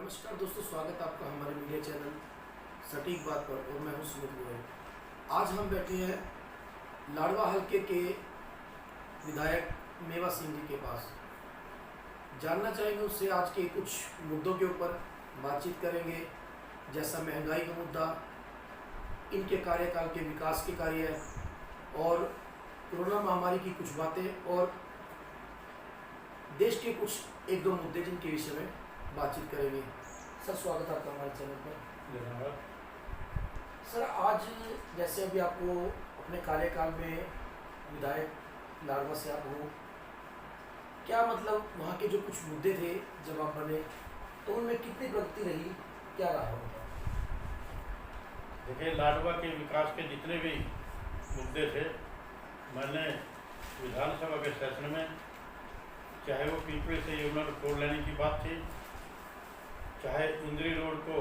नमस्कार दोस्तों, स्वागत है आपका हमारे मीडिया चैनल सटीक बात पर। और मैं हूं सुमित गोयल। आज हम बैठे हैं लाडवा हलके के विधायक मेवा सिंह जी के पास। जानना चाहेंगे उससे आज के कुछ मुद्दों के ऊपर बातचीत करेंगे, जैसा महंगाई का मुद्दा, इनके कार्यकाल के विकास के कार्य और कोरोना महामारी की कुछ बातें और देश के कुछ एक दो मुद्दे जिनके विषय में बातचीत करेंगे। सर, स्वागत है आपका हमारे चैनल पर। धन्यवाद। सर, आज जैसे अभी आपको अपने कार्यकाल में विधायक लाडवा से आप हो, क्या मतलब वहाँ के जो कुछ मुद्दे थे जब आप बने तो उनमें कितनी प्रगति रही, क्या रहा होगा? देखिए, लाडवा के विकास के जितने भी मुद्दे थे, मैंने विधानसभा के सेशन में, चाहे वो पीपली से यमुना रोड लेने की बात थी, चाहे इंद्री रोड को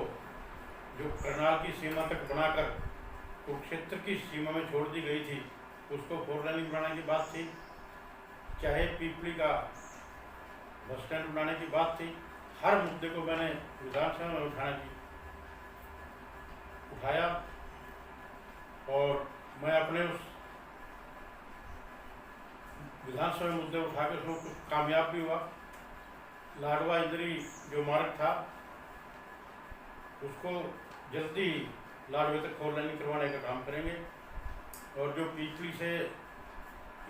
जो करनाल की सीमा तक बनाकर कुरुक्षेत्र की सीमा में छोड़ दी गई थी उसको 4 लेनिंग बनाने की बात थी, चाहे पीपली का बस स्टैंड बनाने की बात थी, हर मुद्दे को मैंने विधानसभा में उठाया और मैं अपने उस विधानसभा मुद्दे उठाकर उसमें कुछ कामयाब भी हुआ। लाडवा इंद्री जो मार्ग था उसको जल्दी ही लाडवे तक 4 लेनिंग करवाने का काम करेंगे। और जो पीपली से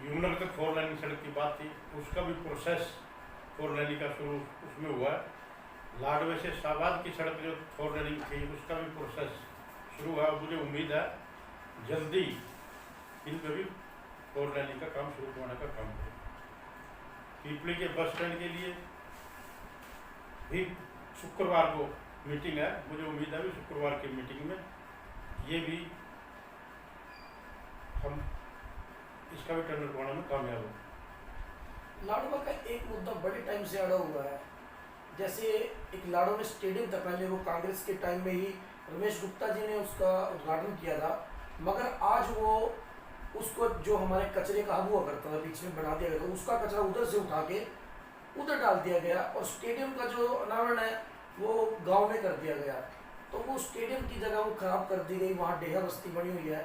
यमुना तक 4 लेनिंग सड़क की बात थी उसका भी प्रोसेस 4 लेनिंग का शुरू उसमें हुआ है। लाडवे से शाहबाद की सड़क जो 4 लेनिंग थी उसका भी प्रोसेस शुरू हुआ। मुझे उम्मीद है जल्दी इन पर भी 4 लेनिंग का काम शुरू करवाने का काम करें। पीपली के बस स्टैंड के लिए भी शुक्रवार को मीटिंग है, मुझे उम्मीद है भी शुक्रवार की मीटिंग में ये भी हम इसका भी टेंडर करवाने में कामयाब हो। लाडवा का एक मुद्दा बड़े टाइम से अड़ा हुआ है। जैसे एक लाडवा में स्टेडियम था, पहले वो कांग्रेस के टाइम में ही रमेश गुप्ता जी ने उसका उद्घाटन किया था, मगर आज वो उसको जो हमारे कचरे का हब हुआ करता था बीच में बना दिया गया था, उसका कचरा उधर से उठा के उधर डाल दिया गया और स्टेडियम का जो अनावरण है वो गांव में कर दिया गया। तो वो स्टेडियम की जगह वो खराब कर दी गई, वहाँ डेहा बस्ती बनी हुई है।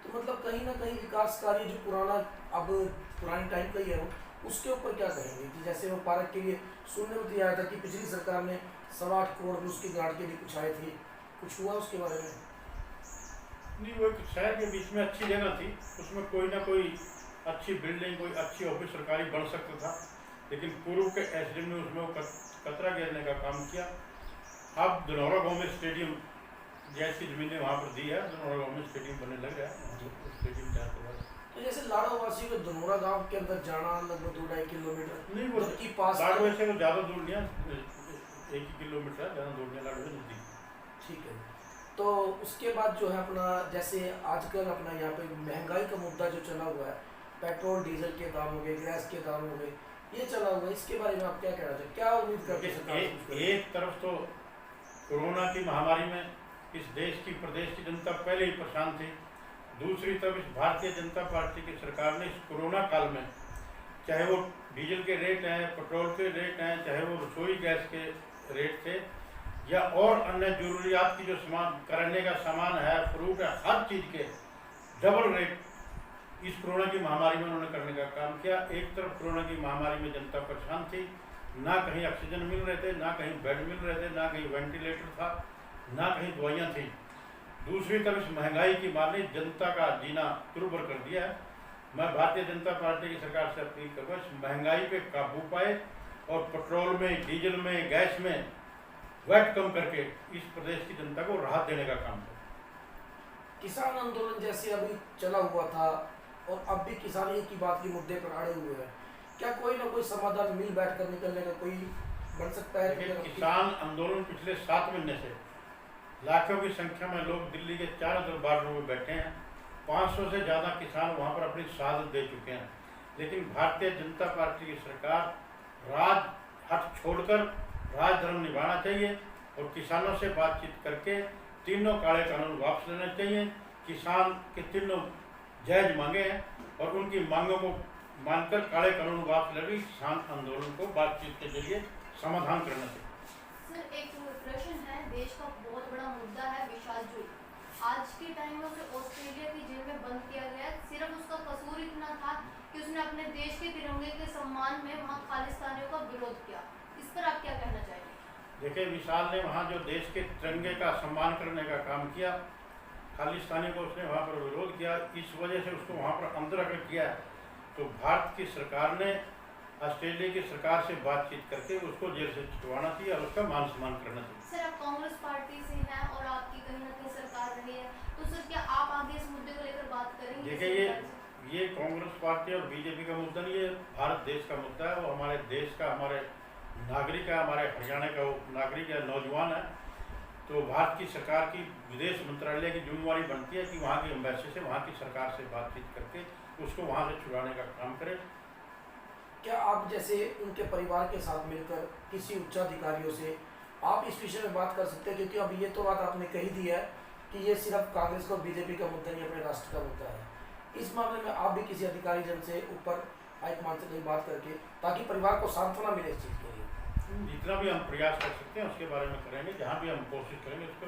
तो मतलब कहीं ना कहीं विकास कार्य जो पुराना अब पुराने टाइम का ही है उसके ऊपर क्या कहेंगे कि जैसे वो पार्क के लिए सुनने में दिया था कि पिछली सरकार ने 8.25 करोड़ में उसकी गार्ड के लिए कुछ आए थे, कुछ हुआ उसके बारे में? नहीं, वो एक शहर के बीच में अच्छी जगह थी, उसमें कोई ना कोई अच्छी बिल्डिंग, कोई अच्छी ऑफिस सरकारी बन सकता था, लेकिन पूर्व के एसडीएम ने उसमें कचरा गिरने का काम किया। अब धनौरा गांव में स्टेडियम जैसी जमीनें वहाँ पर दी है, धनौरा गांव में स्टेडियम बनने लग गया है। स्टेडियम क्या होगा? तो जैसे लाडवा वासी को धनौरा गांव के अंदर जाना लगभग 2-2.5 किलोमीटर नहीं, वो की पास लाडवे से वो ज़्यादा दूर नहीं है, 1 किलोमीटर है, ज़्यादा दूर नहीं, लाडवे नजदीक। ठीक है। तो उसके बाद जो है अपना जैसे आजकल अपना यहाँ पे महंगाई का मुद्दा जो चला हुआ है, पेट्रोल डीजल के दाम हो गए, गैस के दाम हो गए, ये चला हुआ है, इसके बारे में आप क्या कहना चाहते हैं? क्या उम्मीद करते हैं? एक तरफ तो कोरोना की महामारी में इस देश की प्रदेश की जनता पहले ही परेशान थी, दूसरी तरफ इस भारतीय जनता पार्टी की सरकार ने इस कोरोना काल में, चाहे वो डीजल के रेट हैं, पेट्रोल के रेट हैं, चाहे वो रसोई गैस के रेट थे या और अन्य जरूरियात की जो सामान करने का सामान है, फ्रूट है, हर चीज़ के डबल रेट इस कोरोना की महामारी में उन्होंने करने का काम किया। एक तरफ कोरोना की महामारी में जनता परेशान थी, ना कहीं ऑक्सीजन मिल रहे थे, ना कहीं बेड मिल रहे थे, ना कहीं वेंटिलेटर था, ना कहीं दवाइयाँ थी। दूसरी तरफ इस महंगाई की मार ने जनता का जीना दुर्भर कर दिया है। मैं भारतीय जनता पार्टी की सरकार से अपील करूँगा, इस महंगाई पे काबू पाए और पेट्रोल में, डीजल में, गैस में वैट कम करके इस प्रदेश की जनता को राहत देने का काम करें। किसान आंदोलन जैसे अभी चला हुआ था और अब भी किसान एक ही बात के मुद्दे पर अड़े हुए हैं, क्या कोई ना कोई समाधान मिल बैठ कर निकलने का कोई बन सकता है? किसान आंदोलन पिछले 7 महीने से लाखों की संख्या में लोग दिल्ली के चारों तरफ बॉर्डरों में बैठे हैं, 500 से ज़्यादा किसान वहाँ पर अपनी शहादत दे चुके हैं। लेकिन भारतीय जनता पार्टी की सरकार राजहट छोड़कर राजधर्म निभाना चाहिए और किसानों से बातचीत करके तीनों काले कानून वापस लेने चाहिए। किसान के तीनों जायज मांगे हैं और उनकी मांगों को मानकर काले कानून वापस लेकर किसान आंदोलन को बातचीत के जरिए समाधान करना चाहिए। सर, एक बहुत बड़ा मुद्दा है विशाल जुल। आज के टाइम में उसे ऑस्ट्रेलिया की जेल में बंद किया गया। सिर्फ उसका कसूर इतना था कि उसने अपने देश के तिरंगे के सम्मान में वहाँ खालिस्तानियों का विरोध किया। इस पर आप क्या कहना चाहेंगे? देखिए, विशाल ने वहाँ जो देश के तिरंगे का सम्मान करने का काम किया, खालिस्तानी को उसने वहाँ पर विरोध किया, इस वजह से उसको वहाँ पर अंदर अगर किया, तो भारत की सरकार ने ऑस्ट्रेलिया की सरकार से बातचीत करके उसको जेल से छुड़वाना चाहिए और उसका मान सम्मान करना चाहिए। सर, आप कांग्रेस पार्टी से हैं और आपकी कहीं ना कहीं सरकार रही है, तो सर क्या आप आगे इस मुद्दे को लेकर बात करेंगे? देखिए, ये कांग्रेस पार्टी और बीजेपी का मुद्दा नहीं, ये भारत देश का मुद्दा है। वो हमारे देश का, हमारे नागरिक है, हमारे हरियाणा का नागरिक है, नौजवान है। तो भारत की सरकार की विदेश मंत्रालय की जिम्मेवारी बनती है कि वहाँ की एम्बेसी से, वहाँ की सरकार से बातचीत करके उसको वहाँ से छुड़ाने का काम करे। क्या आप जैसे उनके परिवार के साथ मिलकर किसी उच्चाधिकारियों से आप इस विषय में बात कर सकते हैं? क्योंकि अब ये तो बात आपने कही दी है कि ये सिर्फ कांग्रेस और बीजेपी का मुद्दा नहीं, अपने राष्ट्र का मुद्दा है। इस मामले में आप भी किसी अधिकारी जन से ऊपर हाईकमान से कहीं बात करके, ताकि परिवार को सांत्वना मिले इस चीज़ के लिए। जितना भी हम प्रयास कर सकते हैं उसके बारे में करेंगे। जहाँ भी हम कोशिश करेंगे उसको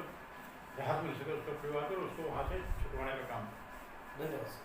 राहत मिल सके उसको परिवार को, उसको वहाँ से छुड़वाने का काम। धन्यवाद।